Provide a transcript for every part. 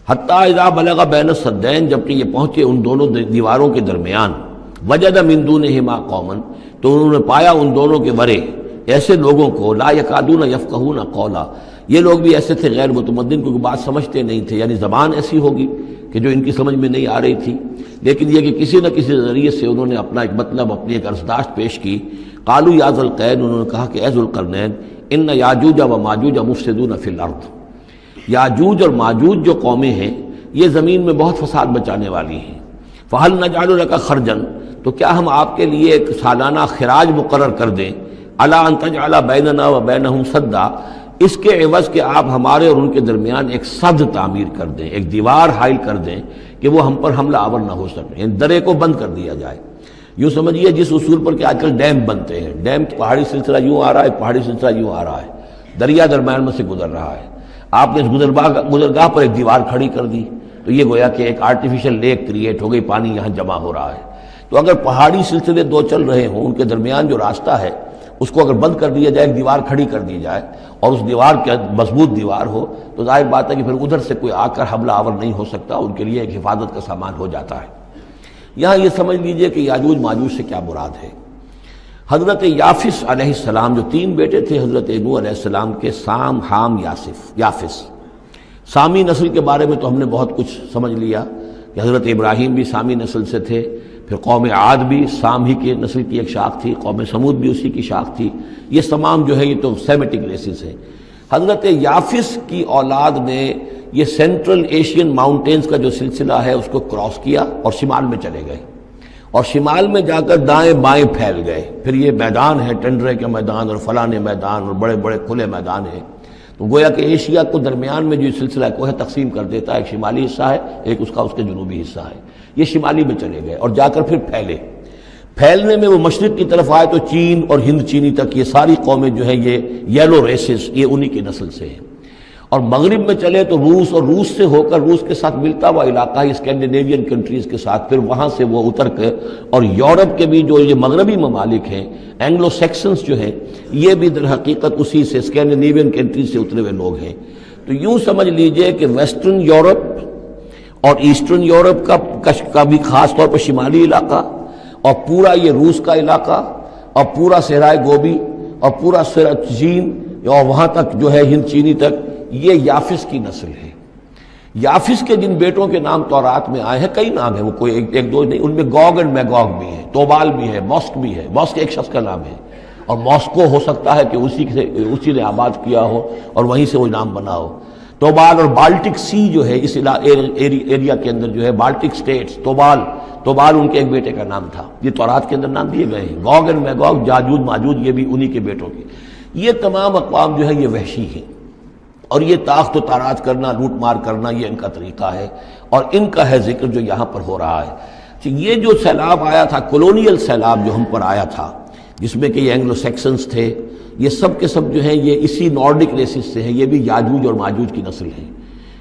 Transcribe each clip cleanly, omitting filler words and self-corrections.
حتیٰ اذا بلغ بین السدین، جبکہ یہ پہنچے ان دونوں دیواروں کے درمیان، وجد من دونہما قوما، تو انہوں نے پایا ان دونوں کے ورے ایسے لوگوں کو، لا یکادون یفقہون قولا، یہ لوگ بھی ایسے تھے غیر متمدن، کیونکہ بات سمجھتے نہیں تھے، یعنی زبان ایسی ہوگی کہ جو ان کی سمجھ میں نہیں آ رہی تھی، لیکن یہ کہ کسی نہ کسی ذریعے سے انہوں نے اپنا ایک مطلب، اپنی ایک عرضداشت پیش کی۔ قالوا یا ذوالقرنین، انہوں نے کہا کہ اے ذوالقرنین، ان یاجوج و ماجوج مفسدون فی الارض، یاجوج اور ماجوج جو قومیں ہیں یہ زمین میں بہت فساد مچانے والی ہیں، فہل نجعل لک خرجا، تو کیا ہم آپ کے لیے ایک سالانہ خراج مقرر کر دیں، الا ان تجعل بیننا و بینہم سدا، اس کے عوض کہ آپ ہمارے اور ان کے درمیان ایک سد تعمیر کر دیں، ایک دیوار حائل کر دیں کہ وہ ہم پر حملہ آور نہ ہو سکے، یعنی درے کو بند کر دیا جائے۔ یوں سمجھیے جس اصول پر کہ آج کل ڈیم بنتے ہیں، ڈیم پہاڑی سلسلہ یوں آ رہا ہے، پہاڑی سلسلہ یوں آ رہا ہے، دریا درمیان میں سے گزر رہا ہے، آپ نے اس گزرگاہ پر ایک دیوار کھڑی کر دی تو یہ گویا کہ ایک آرٹیفیشل لیک کریٹ ہو گئی، پانی یہاں جمع ہو رہا ہے۔ تو اگر پہاڑی سلسلے دو چل رہے ہوں، ان کے درمیان جو راستہ ہے اس کو اگر بند کر دیا جائے، ایک دیوار کھڑی کر دی جائے اور اس دیوار کے مضبوط دیوار ہو، تو ظاہر بات ہے کہ پھر ادھر سے کوئی آ کر حملہ آور نہیں ہو سکتا، ان کے لیے ایک حفاظت کا سامان ہو جاتا ہے۔ یہاں یہ سمجھ لیجئے کہ یاجوج ماجوج سے کیا مراد ہے۔ حضرت یافس علیہ السلام، جو تین بیٹے تھے حضرت نوح علیہ السلام کے، سام، حام، یافس، سامی نسل کے بارے میں تو ہم نے بہت کچھ سمجھ لیا کہ حضرت ابراہیم بھی سامی نسل سے تھے، پھر قوم عاد بھی سام ہی کے نسل کی ایک شاخ تھی، قوم سمود بھی اسی کی شاخ تھی، یہ تمام جو ہے یہ تو سیمیٹک ریسز ہیں۔ حضرت یافس کی اولاد نے یہ سینٹرل ایشین ماؤنٹینز کا جو سلسلہ ہے اس کو کراس کیا اور شمال میں چلے گئے، اور شمال میں جا کر دائیں بائیں پھیل گئے، پھر یہ میدان ہے، ٹنڈرے کے میدان اور فلانے میدان اور بڑے بڑے کھلے میدان ہیں، تو گویا کہ ایشیا کو درمیان میں جو سلسلہ کوہ تقسیم کر دیتا ہے، ایک شمالی حصہ ہے، ایک اس کا اس کے جنوبی حصہ ہے، یہ شمالی میں چلے گئے اور جا کر پھر پھیلے۔ پھیلنے میں وہ مشرق کی طرف آئے تو چین اور ہند چینی تک یہ ساری قومیں جو ہیں یہ یلو ریسز، یہ انہی کی نسل سے ہیں، اور مغرب میں چلے تو روس، اور روس سے ہو کر روس کے ساتھ ملتا ہوا علاقہ ہے اسکینڈینیوین کنٹریز کے ساتھ، پھر وہاں سے وہ اتر کے، اور یورپ کے بھی جو یہ مغربی ممالک ہیں، اینگلو سیکسنز جو ہیں، یہ بھی در حقیقت اسی سے اسکینڈینیوین کنٹریز سے اترے ہوئے لوگ ہیں۔ تو یوں سمجھ لیجئے کہ ویسٹرن یورپ اور ایسٹرن یورپ کا بھی خاص طور پر شمالی علاقہ، اور پورا یہ روس کا علاقہ، اور پورا صحرائے گوبی، اور پورا چین، اور وہاں تک جو ہے ہند چینی تک، یہ یافس کی نسل ہے۔ یافس کے جن بیٹوں کے نام تورات میں آئے ہیں، کئی نام ہیں، وہ کوئی ایک دو نہیں، ان میں گوگ اینڈ میگوگ بھی ہے، توبال بھی ہے، موسک بھی ہے، موسک ایک شخص کا نام ہے، اور ماسکو ہو سکتا ہے کہ اسی نے آباد کیا ہو اور وہیں سے وہ نام بنا ہو۔ توبال اور بالٹک سی جو ہے اس ایریا کے اندر جو ہے، بالٹک سٹیٹس، توبال ان کے ایک بیٹے کا نام تھا، یہ تورات کے اندر نام دیے گئے ہیں۔ گوگ اینڈ میگوگ، یاجوج ماجوج، یہ بھی انہی کے بیٹوں کے۔ یہ تمام اقوام جو ہے یہ وحشی ہیں، اور یہ تاخت و تاراج کرنا، لوٹ مار کرنا، یہ ان کا طریقہ ہے، اور ان کا ہے ذکر جو یہاں پر ہو رہا ہے۔ یہ جو سیلاب آیا تھا، کولونیل سیلاب جو ہم پر آیا تھا، جس میں کہ یہ اینگلو سیکسنز تھے، یہ سب کے سب جو ہیں یہ اسی نارڈک ریسز سے ہیں، یہ بھی یاجوج اور ماجوج کی نسل ہیں۔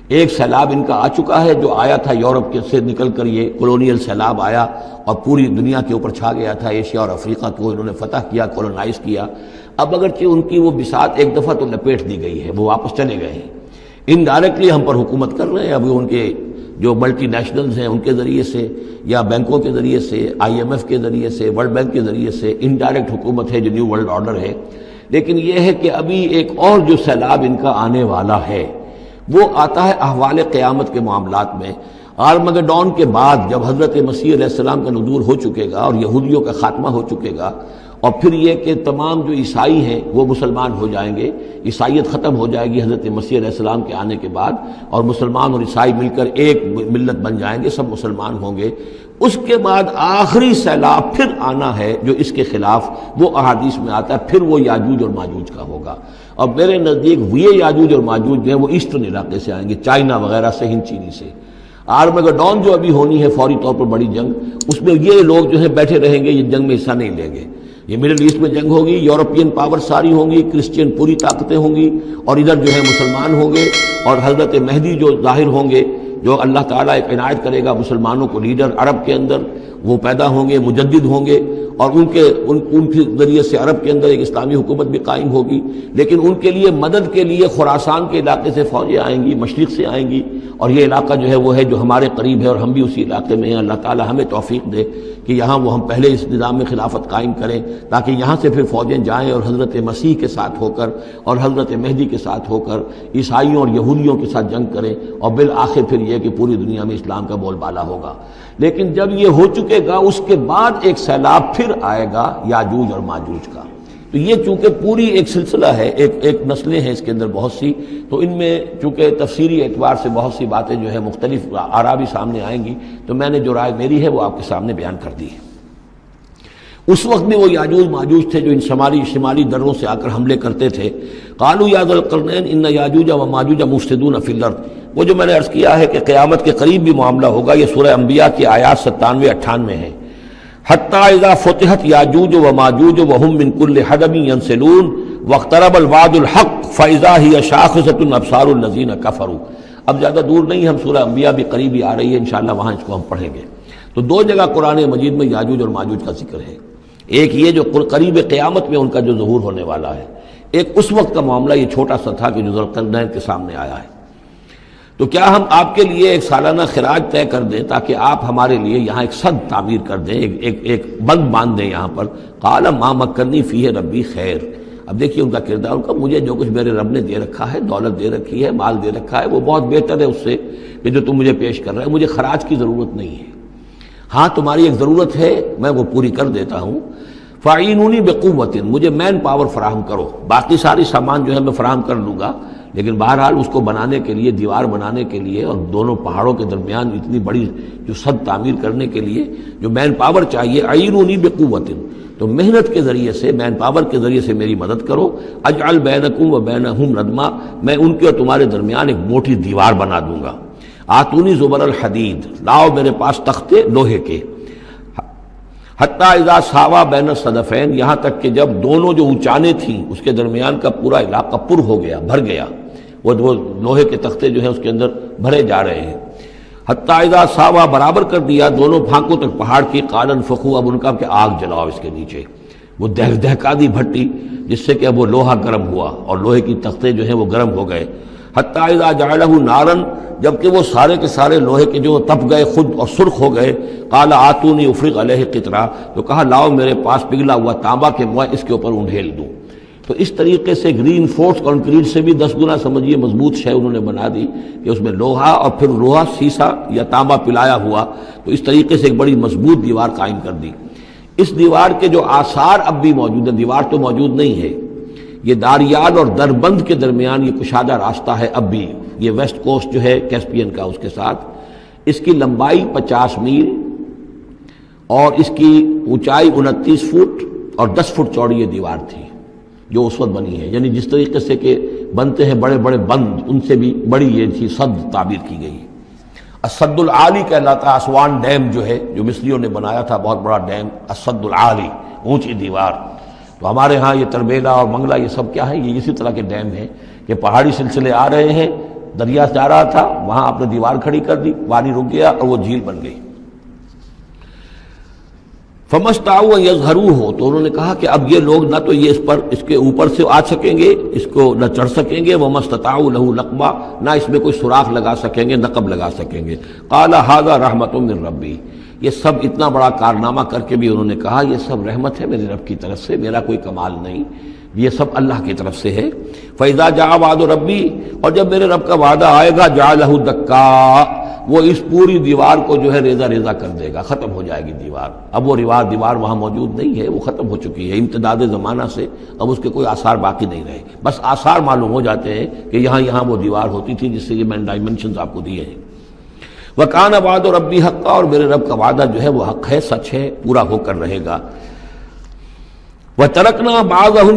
ایک سیلاب ان کا آ چکا ہے جو آیا تھا یورپ کے سے نکل کر، یہ کولونیل سیلاب آیا اور پوری دنیا کے اوپر چھا گیا تھا، ایشیا اور افریقہ کو انہوں نے فتح کیا، کولونائز کیا۔ اب اگرچہ ان کی وہ بساط ایک دفعہ تو لپیٹ دی گئی ہے، وہ واپس چلے گئے ہیں، انڈائریکٹلی ہم پر حکومت کر رہے ہیں، ابھی ان کے جو ملٹی نیشنلز ہیں ان کے ذریعے سے، یا بینکوں کے ذریعے سے، IMF کے ذریعے سے، ورلڈ بینک کے ذریعے سے انڈائریکٹ حکومت ہے جو نیو ورلڈ آرڈر ہے۔ لیکن یہ ہے کہ ابھی ایک اور جو سیلاب ان کا آنے والا ہے وہ آتا ہے احوال قیامت کے معاملات میں۔ آرمگڈون کے بعد جب حضرت مسیح علیہ السلام کا نزول ہو چکے گا اور یہودیوں کا خاتمہ ہو چکے گا، اور پھر یہ کہ تمام جو عیسائی ہیں وہ مسلمان ہو جائیں گے، عیسائیت ختم ہو جائے گی حضرت مسیح علیہ السلام کے آنے کے بعد، اور مسلمان اور عیسائی مل کر ایک ملت بن جائیں گے، سب مسلمان ہوں گے۔ اس کے بعد آخری سیلاب پھر آنا ہے جو اس کے خلاف، وہ احادیث میں آتا ہے، پھر وہ یاجوج اور ماجوج کا ہوگا۔ اور میرے نزدیک یہ یاجوج اور ماجوج جو ہیں وہ ایسٹرن علاقے سے آئیں گے، چائنا وغیرہ سے، ہند چینی سے۔ آرمگڈون جو ابھی ہونی ہے فوری طور پر بڑی جنگ، اس میں یہ لوگ جو ہے بیٹھے رہیں گے، یہ جنگ میں حصہ نہیں لیں گے۔ یہ مڈل ایسٹ میں جنگ ہوگی، یورپین پاور ساری ہوں گی، کرسچین پوری طاقتیں ہوں گی، اور ادھر جو ہے مسلمان ہوں گے، اور حضرت مہدی جو ظاہر ہوں گے، جو اللہ تعالیٰ ایک عنایت کرے گا مسلمانوں کو لیڈر عرب کے اندر، وہ پیدا ہوں گے، مجدد ہوں گے، اور ان کے ذریعے سے عرب کے اندر ایک اسلامی حکومت بھی قائم ہوگی، لیکن ان کے لیے مدد کے لیے خراسان کے علاقے سے فوجیں آئیں گی، مشرق سے آئیں گی، اور یہ علاقہ جو ہے وہ ہے جو ہمارے قریب ہے اور ہم بھی اسی علاقے میں ہیں۔ اللہ تعالی ہمیں توفیق دے کہ یہاں وہ ہم پہلے اس نظام میں خلافت قائم کریں، تاکہ یہاں سے پھر فوجیں جائیں اور حضرت مسیح کے ساتھ ہو کر اور حضرت مہدی کے ساتھ ہو کر عیسائیوں اور یہودیوں کے ساتھ جنگ کریں، اور بالآخر پھر یہ کہ پوری دنیا میں اسلام کا بول بالا ہوگا۔ لیکن جب یہ ہو چکے گا اس کے بعد ایک سیلاب پھر آئے گا یاجوج اور ماجوج کا۔ تو یہ چونکہ پوری ایک سلسلہ ہے، ایک نسلیں ہیں اس کے اندر بہت سی، تو ان میں چونکہ تفسیری اعتبار سے بہت سی باتیں جو ہے مختلف آراء بھی سامنے آئیں گی، تو میں نے جو رائے میری ہے وہ آپ کے سامنے بیان کر دی ہے۔ اس وقت میں وہ یاجوج ماجوج تھے جو ان شمالی دروں سے آ کر حملے کرتے تھے۔ قالوا یا ذا القرنین ان یاجوج و ماجوج مفسدون فی الارض، وہ جو میں نے عرض کیا ہے کہ قیامت کے قریب بھی معاملہ ہوگا، یہ سورہ انبیاء کی آیات 97-98 ہیں۔ حتی اذا فتحت یاجوج و ماجوج وهم من کل حدب ینسلون واقترب الوعد الحق فاذا هی شاخصۃ ابصار الذین کفروا۔ اب زیادہ دور نہیں، ہم سورہ انبیاء بھی قریب ہی آ رہی ہے، انشاءاللہ وہاں اس کو ہم پڑھیں گے۔ تو دو جگہ قرآن مجید میں یاجوج اور ماجوج کا ذکر ہے، ایک یہ جو قریب قیامت میں ان کا جو ظہور ہونے والا ہے، ایک اس وقت کا معاملہ یہ چھوٹا سا تھا کہ جو ذوالقرنین کے سامنے آیا ہے۔ تو کیا ہم آپ کے لیے ایک سالانہ خراج طے کر دیں تاکہ آپ ہمارے لیے یہاں ایک سد تعمیر کر دیں، ایک بند باندھ دیں یہاں پر؟ قال ما مکنی فیہ ربی خیر۔ اب دیکھیے ان کا کردار، ان کا مجھے جو کچھ میرے رب نے دے رکھا ہے، دولت دے رکھی ہے، مال دے رکھا ہے، وہ بہت بہتر ہے اس سے کہ جو تم مجھے پیش کر رہے ہیں۔ مجھے خراج کی ضرورت نہیں ہے، ہاں تمہاری ایک ضرورت ہے میں وہ پوری کر دیتا ہوں۔ فاعینونی بقوت، مجھے مین پاور فراہم کرو، باقی ساری سامان جو ہے میں فراہم کر لوں گا، لیکن بہرحال اس کو بنانے کے لیے، دیوار بنانے کے لیے اور دونوں پہاڑوں کے درمیان اتنی بڑی جو سد تعمیر کرنے کے لیے جو مین پاور چاہیے، اعینونی بقوت، تو محنت کے ذریعے سے، مین پاور کے ذریعے سے میری مدد کرو۔ اجعل بینکم و بینہم ردما، میں ان کے اور تمہارے درمیان ایک موٹی دیوار بنا دوں گا۔ آتونی زبر الحدید، لاؤ میرے پاس تختے لوہے کے۔ حتی اذا ساوا بین الصدفین، یہاں تک کہ جب دونوں جو اونچانے تھیں اس کے درمیان کا پورا علاقہ پر ہو گیا، بھر گیا، وہ لوہے کے تختے جو ہیں اس کے اندر بھرے جا رہے ہیں۔ حتی اذا ساوا، برابر کر دیا دونوں پھانکوں تک پہاڑ کی، قال انفخوا، اب ان کا کہ آگ جلاؤ اس کے نیچے، وہ دہکا دی بھٹی جس سے کہ اب وہ لوہا گرم ہوا اور لوہے کی تختے جو ہیں وہ گرم ہو گئے۔ حتی اذا جعلہ نارا، جبکہ وہ سارے کے سارے لوہے کے جو تپ گئے خود اور سرخ ہو گئے۔ قال آتونی افرغ علیہ قطرہ، تو کہا لاؤ میرے پاس پگھلا ہوا تانبا کہ میں اس کے اوپر انڈھیل دوں۔ تو اس طریقے سے گرین فورس کنکریٹ سے بھی 10 گنا سمجھیے مضبوط شے انہوں نے بنا دی کہ اس میں لوہا اور پھر لوہا سیسا یا تانبا پلایا ہوا، تو اس طریقے سے ایک بڑی مضبوط دیوار قائم کر دی۔ اس دیوار کے جو آثار اب بھی موجود ہیں، دیوار تو موجود نہیں ہے، یہ داریال اور دربند کے درمیان یہ کشادہ راستہ ہے اب بھی، یہ ویسٹ کوسٹ جو ہے کیسپین کا، اس کے ساتھ اس کی لمبائی 50 میل اور اس کی اونچائی 29 فٹ اور 10 فٹ چوڑی یہ دیوار تھی جو اس وقت بنی ہے۔ یعنی جس طریقے سے کہ بنتے ہیں بڑے بڑے بند، ان سے بھی بڑی یہ تھی سد تعبیر کی گئی۔ السد العالی کہلاتا ہے اسوان ڈیم جو ہے، جو مصریوں نے بنایا تھا، بہت بڑا ڈیم، السد العالی، اونچی دیوار۔ تو ہمارے ہاں یہ تربیلا اور منگلا یہ سب کیا ہے، یہ اسی طرح کے ڈیم ہیں کہ پہاڑی سلسلے آ رہے ہیں، دریا جا رہا تھا، وہاں آپ نے دیوار کھڑی کر دی، پانی رک گیا اور وہ جھیل بن گئی۔ فَمَسْتَعُوا يَظْهَرُوهُ، تو انہوں نے کہا کہ اب یہ لوگ نہ تو یہ اس کے اوپر سے آ سکیں گے، اس کو نہ چڑھ سکیں گے، وَمَسْتَطَاعُوا لَهُ نَقْبًا، نہ اس میں کوئی سوراخ لگا سکیں گے، نقب لگا سکیں گے۔ قَالَ هَذَا رَحْمَةٌ مِّن رَّبِّي، یہ سب اتنا بڑا کارنامہ کر کے بھی انہوں نے کہا یہ سب رحمت ہے میرے رب کی طرف سے، میرا کوئی کمال نہیں، یہ سب اللہ کی طرف سے ہے۔ فَإِذَا جَاءَ وَعْدُ رَبِّي، اور جب میرے رب کا وعدہ آئے گا، جَعَلَهُ دَكَّا، وہ اس پوری دیوار کو جو ہے ریزہ ریزہ کر دے گا، ختم ہو جائے گی دیوار۔ اب وہ دیوار وہاں موجود نہیں ہے، وہ ختم ہو چکی ہے امتداد زمانہ سے، اب اس کے کوئی آثار باقی نہیں رہے، بس آثار معلوم ہو جاتے ہیں کہ یہاں وہ دیوار ہوتی تھی جس سے یہ میں نے ڈائمنشنز آپ کو دیے ہیں۔ وَكَانَ وَعْدُ رَبِّي حَقًّا، اور میرے رب کا وعدہ جو ہے وہ حق ہے، سچ ہے، پورا ہو کر رہے گا۔ وَتَرَكْنَا بَعْضَهُمْ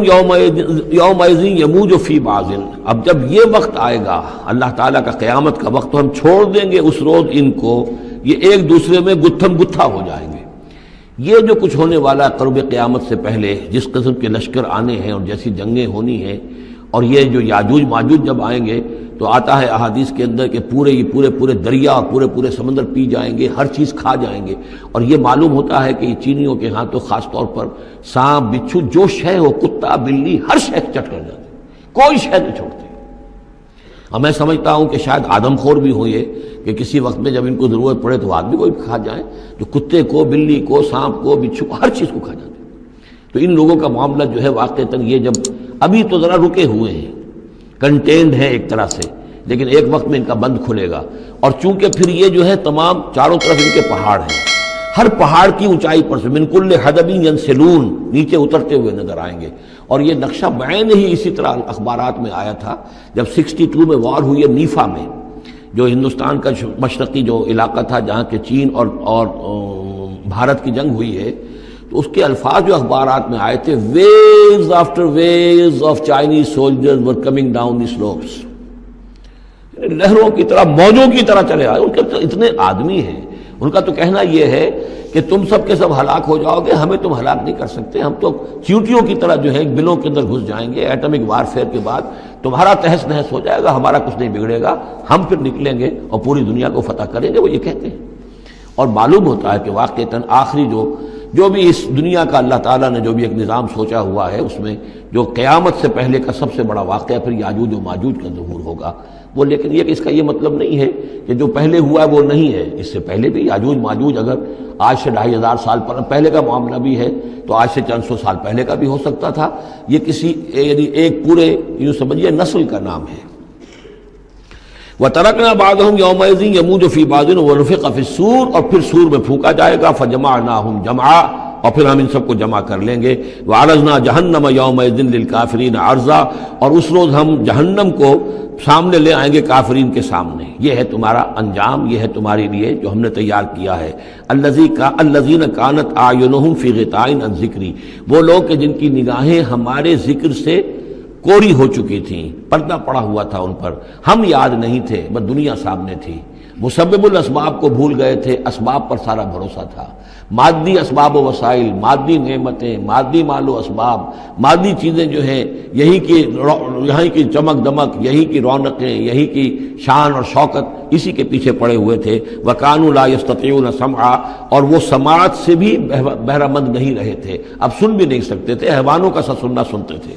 يَوْمَئِذٍ يَمُوجُ فِي بَعْضٍ، اب جب یہ وقت آئے گا اللہ تعالیٰ کا قیامت کا وقت، تو ہم چھوڑ دیں گے اس روز ان کو، یہ ایک دوسرے میں گتھم گتھا ہو جائیں گے۔ یہ جو کچھ ہونے والا قرب قیامت سے پہلے جس قسم کے لشکر آنے ہیں اور جیسی جنگیں ہونی ہیں، اور یہ جو یاجوج ماجوج جب آئیں گے تو آتا ہے احادیث کے اندر کہ پورے دریا اور پورے سمندر پی جائیں گے، ہر چیز کھا جائیں گے، اور یہ معلوم ہوتا ہے کہ چینیوں کے ہاں تو خاص طور پر سانپ بچھو جو شے ہو، کتا بلی، ہر شے چٹ کر جاتے، کوئی شے نہیں چھوڑتے۔ اور میں سمجھتا ہوں کہ شاید آدم خور بھی ہو یہ کہ کسی وقت میں جب ان کو ضرورت پڑے تو آدمی کو بھی کھا جائیں، جو کتے کو، بلی کو، سانپ کو، بچھو کو، ہر چیز کو کھا جاتے۔ تو ان لوگوں کا معاملہ جو ہے واقعتاً یہ جب ابھی تو ذرا رکے ہوئے ہیں، کنٹینڈ ہیں ایک طرح سے، لیکن ایک وقت میں ان کا بند کھلے گا۔ اور چونکہ پھر یہ جو ہے تمام چاروں طرف ان کے پہاڑ ہیں، ہر پہاڑ کی اونچائی پر سے من کل حدب ینسلون نیچے اترتے ہوئے نظر آئیں گے۔ اور یہ نقشہ بعین ہی اسی طرح اخبارات میں آیا تھا جب 62 میں وار ہوئی ہے نیفا میں، جو ہندوستان کا مشرقی جو علاقہ تھا جہاں کہ چین اور بھارت کی جنگ ہوئی ہے، تو اس کے الفاظ جو اخبارات میں آئے تھے، waves after waves of Chinese soldiers were coming down the slopes, لہروں کی طرح، موجوں کی طرح چلے آئے۔ ان کے تو اتنے آدمی ہیں، ان کا تو کہنا یہ ہے کہ تم سب کے سب ہلاک ہو جاؤ گے، ہمیں تم ہلاک نہیں کر سکتے، ہم تو چیونٹیوں کی طرح جو ہے بلوں کے اندر گھس جائیں گے، ایٹمک وارفیئر کے بعد تمہارا تہس نہس ہو جائے گا، ہمارا کچھ نہیں بگڑے گا، ہم پھر نکلیں گے اور پوری دنیا کو فتح کریں گے، وہ یہ کہتے ہیں۔ اور معلوم ہوتا ہے کہ واقعتاً آخری جو بھی اس دنیا کا اللہ تعالیٰ نے جو بھی ایک نظام سوچا ہوا ہے، اس میں جو قیامت سے پہلے کا سب سے بڑا واقعہ پھر یاجوج و ماجوج کا ظہور ہوگا وہ، لیکن یہ اس کا یہ مطلب نہیں ہے کہ جو پہلے ہوا ہے وہ نہیں ہے، اس سے پہلے بھی یاجوج ماجوج اگر آج سے 2500 سال پہلے کا معاملہ بھی ہے تو آج سے چند سو سال پہلے کا بھی ہو سکتا تھا۔ یہ کسی یعنی ایک پورے یوں سمجھیے نسل کا نام ہے۔ وَتَرَكْنَا بَعْضَهُمْ يَوْمَئِذٍ يَمُوجُ فِي بَعْضٍ وَنُفِخَ فِي الصُّورِ، اور پھر سور میں پھونکا جائے گا، فَجَمَعْنَاهُمْ جَمْعًا، اور پھر ہم ان سب کو جمع کر لیں گے۔ وَعَرَضْنَا جَهَنَّمَ يَوْمَئِذٍ لِلْكَافِرِينَ عَرْضًا، اور اس روز ہم جہنم کو سامنے لے آئیں گے کافرین کے سامنے۔ یہ ہے تمہارا انجام، یہ ہے تمہارے لیے جو ہم نے تیار کیا ہے۔ الذین کانت اعینہم فی غطاء عن ذکری، وہ لوگ کہ جن کی نگاہیں ہمارے ذکر سے کوری ہو چکی تھیں، پردہ پڑا ہوا تھا ان پر، ہم یاد نہیں تھے، بس دنیا سامنے تھی، مسبب الاسباب کو بھول گئے تھے، اسباب پر سارا بھروسہ تھا، مادی اسباب و وسائل، مادی نعمتیں، مادی مال و اسباب، مادی چیزیں جو ہیں، یہیں کی چمک دمک، یہی کی رونقیں، یہی کی شان اور شوکت، اسی کے پیچھے پڑے ہوئے تھے۔ وَكَانُوا لَا يَسْتَطِيعُونَ سَمْعًا، اور وہ سماعت سے بھی بہرہ مند نہیں رہے تھے، اب سن بھی نہیں سکتے تھے، حیوانوں کا سا سننا سنتے تھے۔